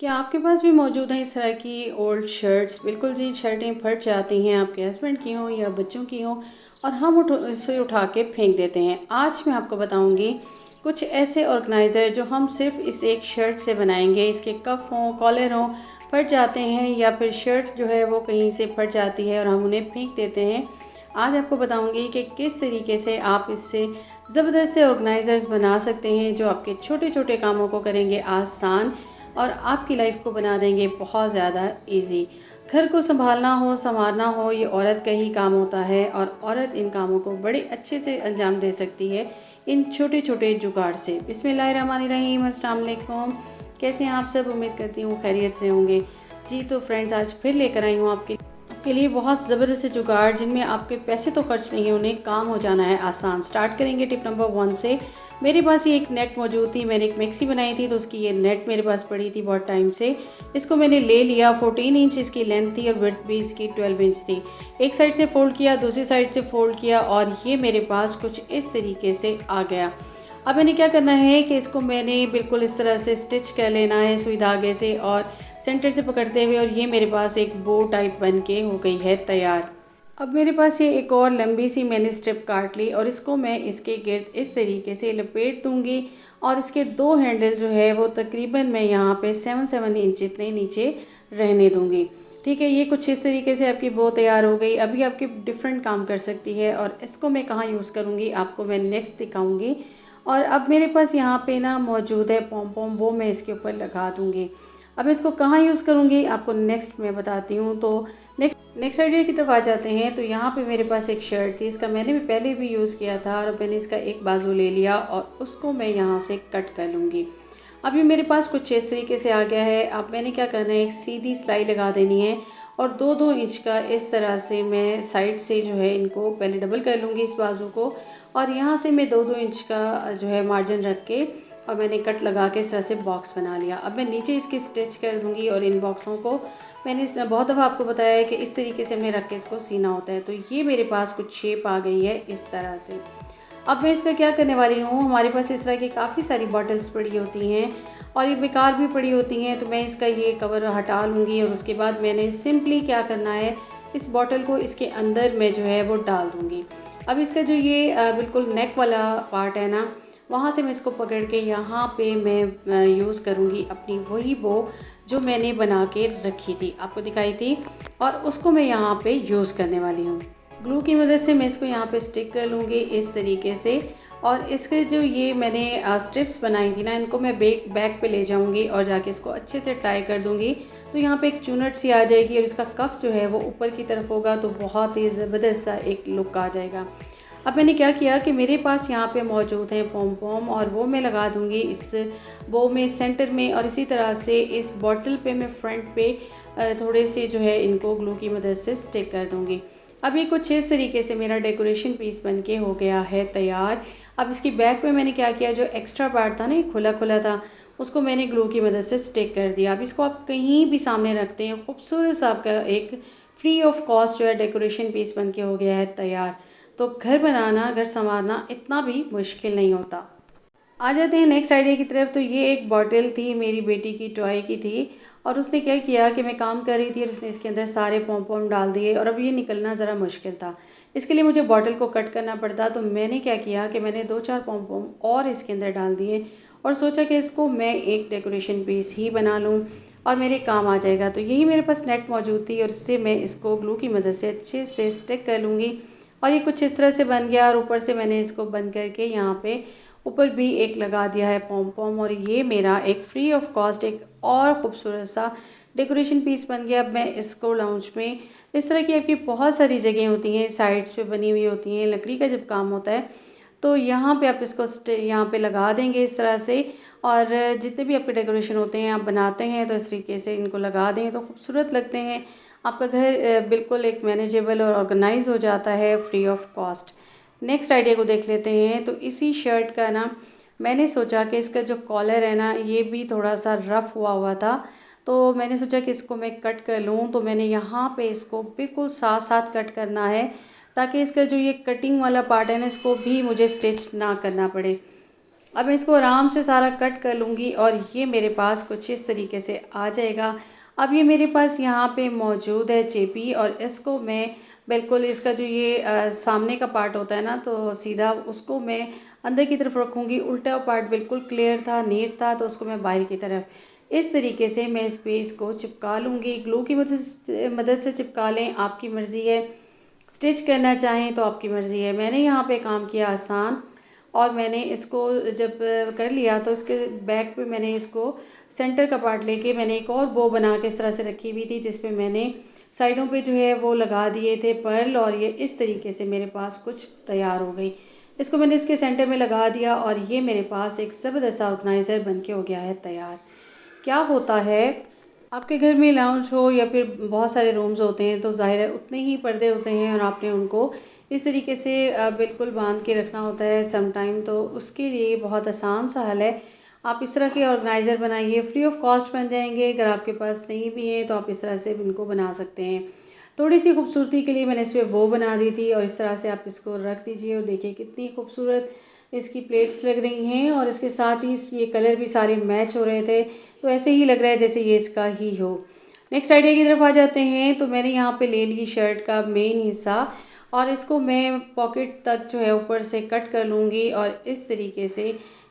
क्या आपके पास भी मौजूद है इस तरह की ओल्ड शर्ट्स? बिल्कुल जी, शर्टें फट जाती हैं, आपके हस्बैंड की हों या बच्चों की हों, और हम इसे उठा के फेंक देते हैं। आज मैं आपको बताऊंगी कुछ ऐसे ऑर्गेनाइज़र जो हम सिर्फ इस एक शर्ट से बनाएंगे। इसके कफ हों, कॉलर हों, फट जाते हैं या फिर शर्ट जो है वो कहीं से फट जाती है और हम उन्हें फेंक देते हैं। आज आपको बताऊंगी कि किस तरीके से आप इससे ज़बरदस्त से ऑर्गेनाइज़र्स बना सकते हैं जो आपके छोटे छोटे कामों को करेंगे आसान और आपकी लाइफ को बना देंगे बहुत ज़्यादा इजी। घर को संभालना हो, संवारना हो, ये औरत का ही काम होता है और औरत इन कामों को बड़े अच्छे से अंजाम दे सकती है इन छोटे छोटे जुगाड़ से। बिस्मिल्लाहिर्रहमानिर्रहीम, अस्सलाम वालेकुम। कैसे हैं आप सब? उम्मीद करती हूँ खैरियत से होंगे। जी तो फ्रेंड्स, आज फिर लेकर आई हूँ आपके लिए बहुत ज़बरदस्त से जुगाड़ जिनमें आपके पैसे तो खर्च नहीं होने, काम हो जाना है आसान। स्टार्ट करेंगे टिप नंबर 1 से। मेरे पास ये एक नेट मौजूद थी, मैंने एक मिक्सी बनाई थी तो उसकी ये नेट मेरे पास पड़ी थी बहुत टाइम से। इसको मैंने ले लिया। 14 इंच इसकी लेंथ थी और विड्थ भी इसकी 12 इंच थी। एक साइड से फोल्ड किया, दूसरी साइड से फोल्ड किया और ये मेरे पास कुछ इस तरीके से आ गया। अब मैंने क्या करना है कि इसको मैंने बिल्कुल इस तरह से स्टिच कर लेना है सुई धागे से और सेंटर से पकड़ते हुए, और ये मेरे पास एक बो टाइप बन के हो गई है तैयार। अब मेरे पास ये एक और लंबी सी मैंने स्ट्रिप काट ली और इसको मैं इसके गिर्द इस तरीके से लपेट दूंगी और इसके दो हैंडल जो है वो तकरीबन मैं यहाँ पे 7 इंच जितने नीचे रहने दूंगी। ठीक है, ये कुछ इस तरीके से आपकी बो तैयार हो गई। अभी आपकी डिफरेंट काम कर सकती है और इसको मैं कहाँ यूज़ करूँगी आपको मैं नेक्स्ट दिखाऊँगी। और अब मेरे पास यहाँ पे ना मौजूद है पॉम पॉम, वो मैं इसके ऊपर लगा दूँगी। अब इसको कहाँ यूज़ करूँगी आपको नेक्स्ट मैं बताती हूँ। तो नेक्स्ट आइडिया की तरफ आ जाते हैं। तो यहाँ पे मेरे पास एक शर्ट थी, इसका मैंने भी पहले भी यूज़ किया था और मैंने इसका एक बाजू ले लिया और उसको मैं यहाँ से कट कर लूँगी। अभी मेरे पास कुछ इस तरीके से आ गया है। अब मैंने क्या करना है, एक सीधी सिलाई लगा देनी है और 2-2 इंच का इस तरह से मैं साइड से जो है इनको पहले डबल कर लूँगी इस बाजू को, और यहाँ से मैं 2-2 इंच का जो है मार्जिन रख के और मैंने कट लगा के इस तरह से बॉक्स बना लिया। अब मैं नीचे इसकी स्टिच कर दूँगी और इन बॉक्सों को मैंने बहुत दफ़ा आपको बताया है कि इस तरीके से हमने रख के इसको सीना होता है। तो ये मेरे पास कुछ शेप आ गई है इस तरह से। अब मैं इसका क्या करने वाली हूँ, हमारे पास इस तरह की काफ़ी सारी बॉटल्स पड़ी होती हैं और ये बेकार भी पड़ी होती हैं, तो मैं इसका ये कवर हटा लूँगी और उसके बाद मैंने सिंपली क्या करना है, इस बॉटल को इसके अंदर मैं जो है वो डाल दूँगी। अब इसका जो ये बिल्कुल नेक वाला पार्ट है ना, वहाँ से मैं इसको पकड़ के यहाँ पे मैं यूज़ करूँगी अपनी वही बो जो मैंने बना के रखी थी, आपको दिखाई थी, और उसको मैं यहाँ पे यूज़ करने वाली हूँ। ग्लू की मदद से मैं इसको यहाँ पे स्टिक कर लूँगी इस तरीके से, और इसके जो ये मैंने स्ट्रिप्स बनाई थी ना, इनको मैं बैक पे ले जाऊँगी और जाके इसको अच्छे से टाई कर दूँगी। तो यहाँ पे एक चुनट सी आ जाएगी और इसका कफ जो है वो ऊपर की तरफ होगा, तो बहुत ही ज़बरदस्त सा एक लुक आ जाएगा। अब मैंने क्या किया कि मेरे पास यहाँ पे मौजूद है पॉम पॉम और वो मैं लगा दूँगी इस बो में सेंटर में, और इसी तरह से इस बॉटल पे मैं फ्रंट पे थोड़े से जो है इनको ग्लू की मदद से स्टिक कर दूँगी। अब ये कुछ इस तरीके से मेरा डेकोरेशन पीस बन के हो गया है तैयार। अब इसकी बैक पे मैंने क्या किया, जो एक्स्ट्रा पार्ट था ना, ये खुला खुला था, उसको मैंने ग्लू की मदद से स्टिक कर दिया। अब इसको आप कहीं भी सामने रखते हैं, खूबसूरत सा आपका एक फ्री ऑफ कॉस्ट जो है डेकोरेशन पीस बन के हो गया है तैयार। तो घर बनाना, घर संवारना इतना भी मुश्किल नहीं होता। आ जाते हैं नेक्स्ट आइडिया की तरफ। तो ये एक बॉटल थी, मेरी बेटी की टॉय की थी, और उसने क्या किया कि मैं काम कर रही थी और उसने इसके अंदर सारे पॉम पॉम डाल दिए और अब ये निकलना ज़रा मुश्किल था। इसके लिए मुझे बॉटल को कट करना पड़ता। तो मैंने क्या किया कि मैंने 2-4 पॉम पॉम और इसके अंदर डाल दिए और सोचा कि इसको मैं एक डेकोरेशन पीस ही बना लूँ और मेरे काम आ जाएगा। तो यही मेरे पास नेट मौजूद थी और इससे मैं इसको ग्लू की मदद से अच्छे से स्टिक कर लूँगी और ये कुछ इस तरह से बन गया। और ऊपर से मैंने इसको बंद करके यहाँ पे ऊपर भी एक लगा दिया है पॉम पॉम, और ये मेरा एक फ्री ऑफ कॉस्ट एक और ख़ूबसूरत सा डेकोरेशन पीस बन गया। अब मैं इसको लाउंज में, इस तरह की आपकी बहुत सारी जगह होती हैं, साइड्स पे बनी हुई होती हैं, लकड़ी का जब काम होता है तो यहाँ पे आप इसको यहाँ पे लगा देंगे इस तरह से। और जितने भी आपके डेकोरेशन होते हैं आप बनाते हैं तो इस तरीके से इनको लगा दें तो खूबसूरत लगते हैं। आपका घर बिल्कुल एक मैनेजेबल और ऑर्गेनाइज हो जाता है free of cost. Next idea को देख लेते हैं। तो इसी शर्ट का ना मैंने सोचा कि इसका जो कॉलर है ना, ये भी थोड़ा सा रफ़ हुआ हुआ था, तो मैंने सोचा कि इसको मैं कट कर लूँ। तो मैंने यहाँ पे इसको बिल्कुल साथ साथ कट करना है ताकि इसका जो ये कटिंग वाला पार्ट है ना, इसको भी मुझे स्टिच ना करना पड़े। अब मैं इसको आराम से सारा कट कर लूँगी और ये मेरे पास कुछ इस तरीके से आ जाएगा। अब ये मेरे पास यहाँ पे मौजूद है चेपी, और इसको मैं बिल्कुल इसका जो ये सामने का पार्ट होता है ना, तो सीधा उसको मैं अंदर की तरफ रखूँगी। उल्टा पार्ट बिल्कुल क्लियर था, नीट था, तो उसको मैं बाहर की तरफ इस तरीके से मैं इस पे इसको चिपका लूँगी। ग्लू की मदद से चिपका लें, आपकी मर्ज़ी है। स्टिच करना चाहें तो आपकी मर्ज़ी है। मैंने यहाँ पे काम किया आसान, और मैंने इसको जब कर लिया तो इसके बैक पे मैंने इसको सेंटर का पार्ट लेके मैंने एक और बो बना के इस तरह से रखी हुई थी, जिस पे मैंने साइडों पे जो है वो लगा दिए थे पर्ल, और ये इस तरीके से मेरे पास कुछ तैयार हो गई। इसको मैंने इसके सेंटर में लगा दिया और ये मेरे पास एक ज़बरदस्त सा ऑर्गेनाइज़र बन के हो गया है तैयार। क्या होता है, आपके घर में लाउंज हो या फिर बहुत सारे रूम्स होते हैं, तो ज़ाहिर है उतने ही पर्दे होते हैं और आपने उनको इस तरीके से बिल्कुल बांध के रखना होता है सम टाइम। तो उसके लिए बहुत आसान सा हल है, आप इस तरह के ऑर्गेनाइज़र बनाइए, फ्री ऑफ कॉस्ट बन जाएंगे। अगर आपके पास नहीं भी है तो आप इस तरह से इनको बना सकते हैं। थोड़ी सी खूबसूरती के लिए मैंने इस पर बो बना दी थी, और इस तरह से आप इसको रख दीजिए और देखिए कितनी खूबसूरत इसकी प्लेट्स लग रही हैं, और इसके साथ ही ये कलर भी सारे मैच हो रहे थे, तो ऐसे ही लग रहा है जैसे ये इसका ही हो। नेक्स्ट आइडिया की तरफ आ जाते हैं। तो मैंने यहाँ पे ले ली शर्ट का मेन हिस्सा, और इसको मैं पॉकेट तक जो है ऊपर से कट कर लूँगी, और इस तरीके से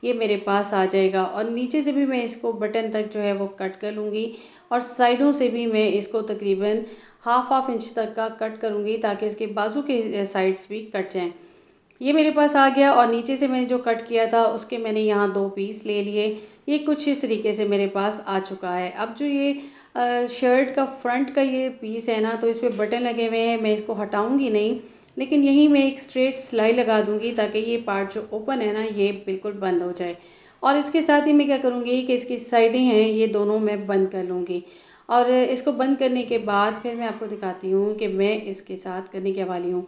ये मेरे पास आ जाएगा। और नीचे से भी मैं इसको बटन तक जो है वो कट कर लूँगी, और साइडों से भी मैं इसको तकरीबन हाफ इंच तक का कट करूँगी, ताकि इसके बाजू के साइड्स भी कट जाएँ। ये मेरे पास आ गया, और नीचे से मैंने जो कट किया था उसके मैंने यहाँ 2 पीस ले लिए। ये कुछ इस तरीके से मेरे पास आ चुका है। अब जो ये शर्ट का फ्रंट का ये पीस है ना, तो इस पे बटन लगे हुए हैं, मैं इसको हटाऊंगी नहीं, लेकिन यहीं मैं एक स्ट्रेट सिलाई लगा दूंगी, ताकि ये पार्ट जो ओपन है ना ये बिल्कुल बंद हो जाए। और इसके साथ ही मैं क्या करूँगी कि इसकी साइडें हैं ये दोनों मैं बंद कर लूँगी। और इसको बंद करने के बाद फिर मैं आपको दिखाती हूँ कि मैं इसके साथ करने के वाली हूँ।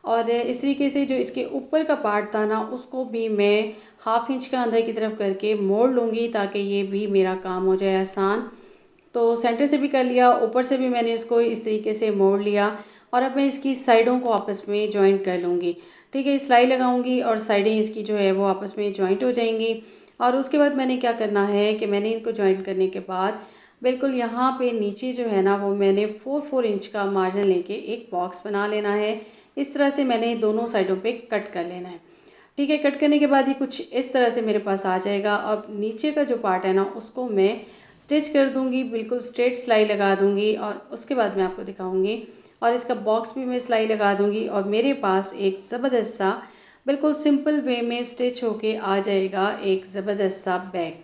और इस तरीके से जो इसके ऊपर का पार्ट था ना, उसको भी मैं हाफ इंच का अंदर की तरफ करके मोड़ लूँगी, ताकि ये भी मेरा काम हो जाए आसान। तो सेंटर से भी कर लिया, ऊपर से भी मैंने इसको इस तरीके से मोड़ लिया, और अब मैं इसकी साइडों को आपस में जॉइंट कर लूँगी। ठीक है, सिलाई लगाऊंगी और साइडें इसकी जो है वो आपस में जॉइंट हो जाएंगी। और उसके बाद मैंने क्या करना है कि मैंने इनको जॉइंट करने के बाद बिल्कुल यहाँ पे नीचे जो है ना, वो मैंने 4 इंच का मार्जिन लेके एक बॉक्स बना लेना है। इस तरह से मैंने दोनों साइडों पे कट कर लेना है। ठीक है, कट करने के बाद ये कुछ इस तरह से मेरे पास आ जाएगा। और नीचे का जो पार्ट है ना, उसको मैं स्टिच कर दूंगी, बिल्कुल स्ट्रेट सिलाई लगा दूंगी, और उसके बाद मैं आपको दिखाऊंगी। और इसका बॉक्स भी मैं सिलाई लगा दूंगी, और मेरे पास एक ज़बरदस्त सा बिल्कुल सिंपल वे में स्टिच होके आ जाएगा एक ज़बरदस्त सा बैग।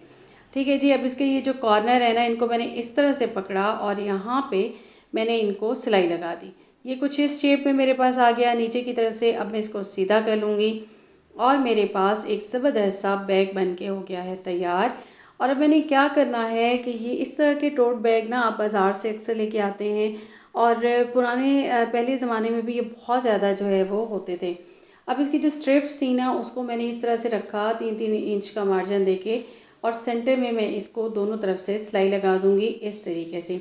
ठीक है जी, अब इसके ये जो कॉर्नर है ना, इनको मैंने इस तरह से पकड़ा और यहाँ पे मैंने इनको सिलाई लगा दी। ये कुछ इस शेप में मेरे पास आ गया नीचे की तरफ से। अब मैं इसको सीधा कर लूँगी, और मेरे पास एक ज़बरदस्त सा बैग बन के हो गया है तैयार। और अब मैंने क्या करना है कि ये इस तरह के टोट बैग ना आप बाज़ार से अक्सर लेके आते हैं, और पुराने पहले ज़माने में भी ये बहुत ज़्यादा जो है वो होते थे। अब इसकी जो स्ट्रिप्स थी ना, उसको मैंने इस तरह से रखा 3-3 इंच का मार्जिन देके, और सेंटर में मैं इसको दोनों तरफ से सिलाई लगा दूंगी इस तरीके से।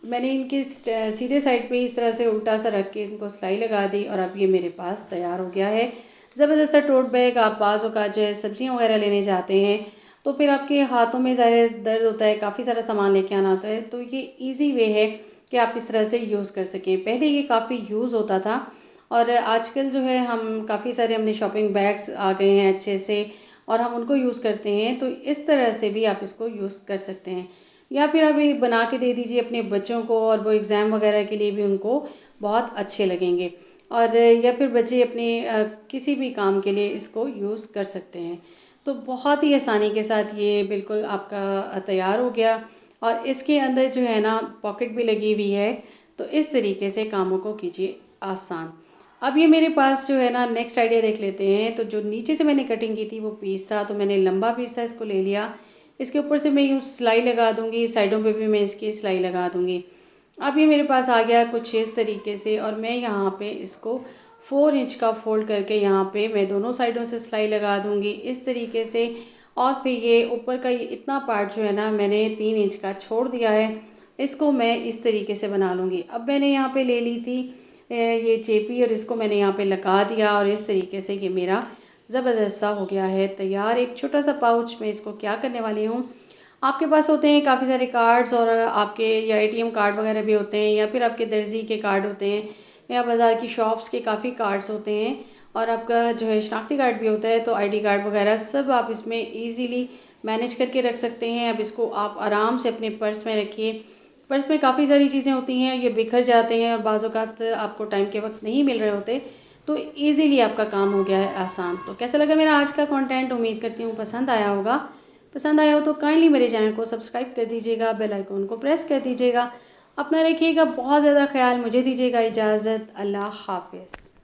मैंने इनके सीधे साइड पे इस तरह से उल्टा सा रख के इनको सिलाई लगा दी, और अब ये मेरे पास तैयार हो गया है ज़बरदस्त सा टोट बैग। आप बाज़ों का जो है सब्जियाँ वगैरह लेने जाते हैं, तो फिर आपके हाथों में ज़्यादा दर्द होता है, काफ़ी सारा सामान लेके आना होता है, तो ये ईजी वे है कि आप इस तरह से यूज़ कर सकें। पहले ये काफ़ी यूज़ होता था, और आजकल जो है हम काफ़ी सारे हमने शॉपिंग बैग्स आ गए हैं अच्छे से, और हम उनको यूज़ करते हैं। तो इस तरह से भी आप इसको यूज़ कर सकते हैं, या फिर आप ये बना के दे दीजिए अपने बच्चों को, और वो एग्ज़ाम वगैरह के लिए भी उनको बहुत अच्छे लगेंगे। और या फिर बच्चे अपने किसी भी काम के लिए इसको यूज़ कर सकते हैं। तो बहुत ही आसानी के साथ ये बिल्कुल आपका तैयार हो गया, और इसके अंदर जो है ना पॉकेट भी लगी हुई है। तो इस तरीके से कामों को कीजिए आसान। अब ये मेरे पास जो है ना, नेक्स्ट आइडिया देख लेते हैं। तो जो नीचे से मैंने कटिंग की थी वो पीस था, तो मैंने लंबा पीस था, इसको ले लिया। इसके ऊपर से मैं यूँ सिलाई लगा दूँगी, साइडों पे भी मैं इसकी सिलाई लगा दूँगी। अब ये मेरे पास आ गया कुछ इस तरीके से, और मैं यहाँ पे इसको 4 इंच का फोल्ड करके यहाँ पे मैं दोनों साइडों से सिलाई लगा दूँगी इस तरीके से। और फिर ये ऊपर का ये इतना पार्ट जो है ना, मैंने 3 इंच का छोड़ दिया है, इसको मैं इस तरीके से बना लूँगी। अब मैंने यहाँ पे ले ली थी ये चेपी, और इसको मैंने यहाँ पे लगा दिया, और इस तरीके से ये मेरा ज़बरदस्त सा हो गया है तैयार। एक छोटा सा पाउच में इसको क्या करने वाली हूँ, आपके पास होते हैं काफ़ी सारे कार्ड्स और आपके या एटीएम कार्ड वगैरह भी होते हैं, या फिर आपके दर्जी के कार्ड होते हैं, या बाज़ार की शॉप्स के काफ़ी कार्ड्स होते हैं, और आपका जो है शनाख्ती कार्ड भी होता है, तो आईडी कार्ड वगैरह सब आप इसमें इजीली मैनेज करके रख सकते हैं। अब इसको आप आराम से अपने पर्स में रखिए। पर्स में काफ़ी सारी चीज़ें होती हैं, ये बिखर जाते हैं और बाज़ औक़ात आपको टाइम के वक्त नहीं मिल रहे होते, तो इजीली आपका काम हो गया है आसान। तो कैसा लगा मेरा आज का कंटेंट, उम्मीद करती हूँ पसंद आया होगा। पसंद आया हो तो काइंडली मेरे चैनल को सब्सक्राइब कर दीजिएगा, बेल आइकन को प्रेस कर दीजिएगा। अपना रखिएगा बहुत ज़्यादा ख्याल, मुझे दीजिएगा इजाज़त। अल्लाह हाफ़िज़।